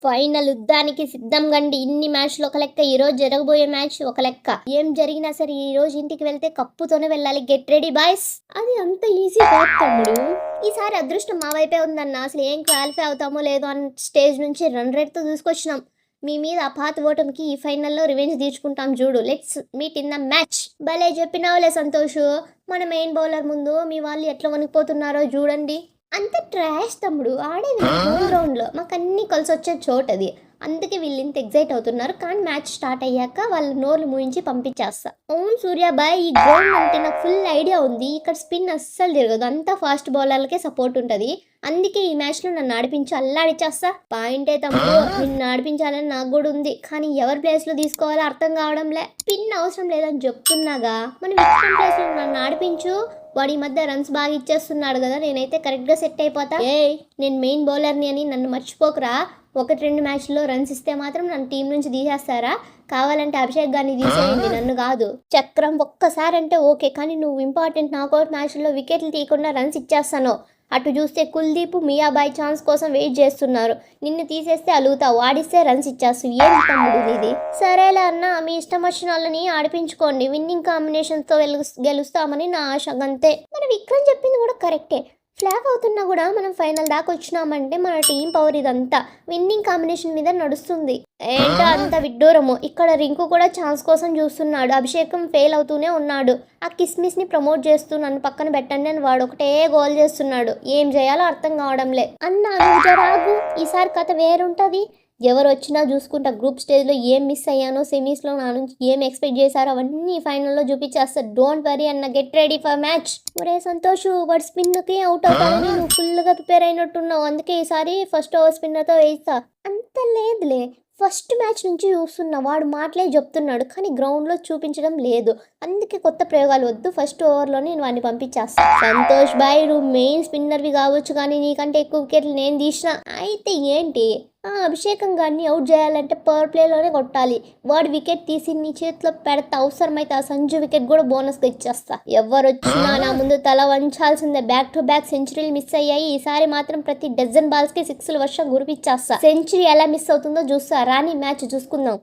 Final యుద్ధానికి సిద్ధం గండి. ఇన్ని మ్యాచ్లు ఒక లెక్క, ఈరోజు జరగబోయే మ్యాచ్ ఒక లెక్క. ఏం జరిగినా సరే ఈ రోజు ఇంటికి వెళ్తే కప్పుతోనే వెళ్ళాలి. Get ready boys. అది అంత ఈజీ కాదు తమ్ముడు. ఈసారి అదృష్టం మా వైపే ఉందన్న. అసలు ఏం క్వాలిఫై అవుతామో లేదో అన్న స్టేజ్ నుంచి రన్ రేట్తో తీసుకొచ్చినాం. మీ మీద అపాత ఓటమికి ఈ ఫైనల్లో రివెంజ్ తీర్చుకుంటాం చూడు. Let's meet in the match. భలే చెప్పినావులే సంతోష్. మన మెయిన్ బౌలర్ ముందు మీ వాళ్ళు ఎట్లా వణికిపోతున్నారో చూడండి. అంత ట్రాష్ తమ్ముడు. ఆడేది హోమ్ గ్రౌండ్లో, మాకు అన్నీ కలిసి వచ్చే చోటది. అందుకే వీళ్ళు ఇంత ఎగ్జైట్ అవుతున్నారు. కానీ మ్యాచ్ స్టార్ట్ అయ్యాక వాళ్ళ నోర్లు మూయించి పంపించేస్తా. అవును సూర్యాబాయ్, ఈ గ్రౌండ్ అంటే నాకు ఫుల్ ఐడియా ఉంది. ఇక్కడ స్పిన్ అస్సలు తిరగదు, అంతా ఫాస్ట్ బౌలర్లకే సపోర్ట్ ఉంటుంది. అందుకే ఈ మ్యాచ్లో నన్ను ఆడిపించి అల్లాడిచ్చేస్తా. పాయింటే తమ్ముడు, నిన్ను ఆడిపించాలని నాకు కూడా ఉంది. కానీ ఎవరి ప్లేస్లో తీసుకోవాలో అర్థం కావడంలే. స్పిన్ అవసరం లేదని చెప్తున్నాగా. మనం విక్రమ్ ప్లేస్లో నన్ను ఆడిపించు. వాడి మధ్య రన్స్ బాగా ఇచ్చేస్తున్నాడు కదా, నేనైతే కరెక్ట్గా సెట్ అయిపోతా. నేను మెయిన్ బౌలర్ని అని నన్ను మర్చిపోకరా. 1-2 మ్యాచ్లో రన్స్ ఇస్తే మాత్రం నన్ను టీం నుంచి తీసేస్తారా? కావాలంటే అభిషేక్ గారిని తీసేయండి, నన్ను కాదు. చక్రం ఒక్కసారి అంటే ఓకే, కానీ నువ్వు ఇంపార్టెంట్ నాకౌట్ మ్యాచ్లో వికెట్లు తీయకుండా రన్స్ ఇచ్చేస్తాను. అటు చూస్తే కుల్దీప్, మియాబాయ్ ఛాన్స్ కోసం వెయిట్ చేస్తున్నారు. నిన్ను తీసేస్తే అలుగుతావు, ఆడిస్తే రన్స్ ఇచ్చేస్తావు. ఏం తమ్ముడు ఇది? సరేలే అన్న, మీ ఇష్టం వచ్చిన వాళ్ళని ఆడిపించుకోండి. విన్నింగ్ కాంబినేషన్తో గెలుస్తామని నా ఆశ, అంతే. మన విక్రమ్ చెప్పింది కూడా కరెక్టే. ఫ్లాప్ అవుతున్నా కూడా మనం ఫైనల్ దాకా వచ్చినామంటే మన టీం పవర్ ఇదంతా విన్నింగ్ కాంబినేషన్ మీద నడుస్తుంది. ఏంటో అంత విడ్డూరము. ఇక్కడ రింకు కూడా ఛాన్స్ కోసం చూస్తున్నాడు. అభిషేకం ఫెయిల్ అవుతూనే ఉన్నాడు. ఆ కిస్మిస్ని ప్రమోట్ చేస్తూ నన్ను పక్కన పెట్టండి అని వాడు ఒకటే గోల్ చేస్తున్నాడు. ఏం చేయాలో అర్థం కావడంలే. అన్నా నువ్వు జరాగు, ఈసారి కథ వేరుంటుంది. ఎవరు వచ్చినా చూసుకుంటా. గ్రూప్ స్టేజ్లో ఏం మిస్ అయ్యానో, సెమీస్లో నా నుంచి ఏం ఎక్స్పెక్ట్ చేశారో అవన్నీ ఫైనల్లో చూపించేస్తా. డోంట్ వరీ అన్న, గెట్ రెడీ ఫర్ మ్యాచ్. ఒరే సంతోష్, వాడు స్పిన్కి అవుట్ అవుతాడని నువ్వు ఫుల్గా ప్రిపేర్ అయినట్టున్నావు. అందుకే ఈసారి ఫస్ట్ ఓవర్ స్పిన్నర్తో వేస్తా. అంత లేదులే, ఫస్ట్ మ్యాచ్ నుంచి చూస్తున్నా. వాడు మాటలే చెప్తున్నాడు కానీ గ్రౌండ్లో చూపించడం లేదు. అందుకే కొత్త ప్రయోగాలు వద్దు, ఫస్ట్ ఓవర్లో నేను వాడిని పంపించేస్తా. సంతోష్ బాయ్, నువ్వు మెయిన్ స్పిన్నర్వి కావచ్చు కానీ నీకంటే ఎక్కువ వికెట్లు నేను తీసిన. అయితే ఏంటి, అభిషేకం గారిని అవుట్ చేయాలంటే పవర్ ప్లేలోనే కొట్టాలి. వాడు వికెట్ తీసి నీ చేతిలో పెడతా. అవసరమైతే ఆ సంజు వికెట్ కూడా బోనస్గా ఇచ్చేస్తా. ఎవరు వచ్చినా నా ముందు తల వంచాల్సిందే. బ్యాక్ టు బ్యాక్ సెంచరీలు మిస్ అయ్యాయి. ఈసారి మాత్రం ప్రతి డజన్ బాల్స్కి 6ల వర్షం కురిపించేస్తా. సెంచరీ ఎలా మిస్ అవుతుందో చూస్తా. రాని మ్యాచ్ చూసుకుందాం.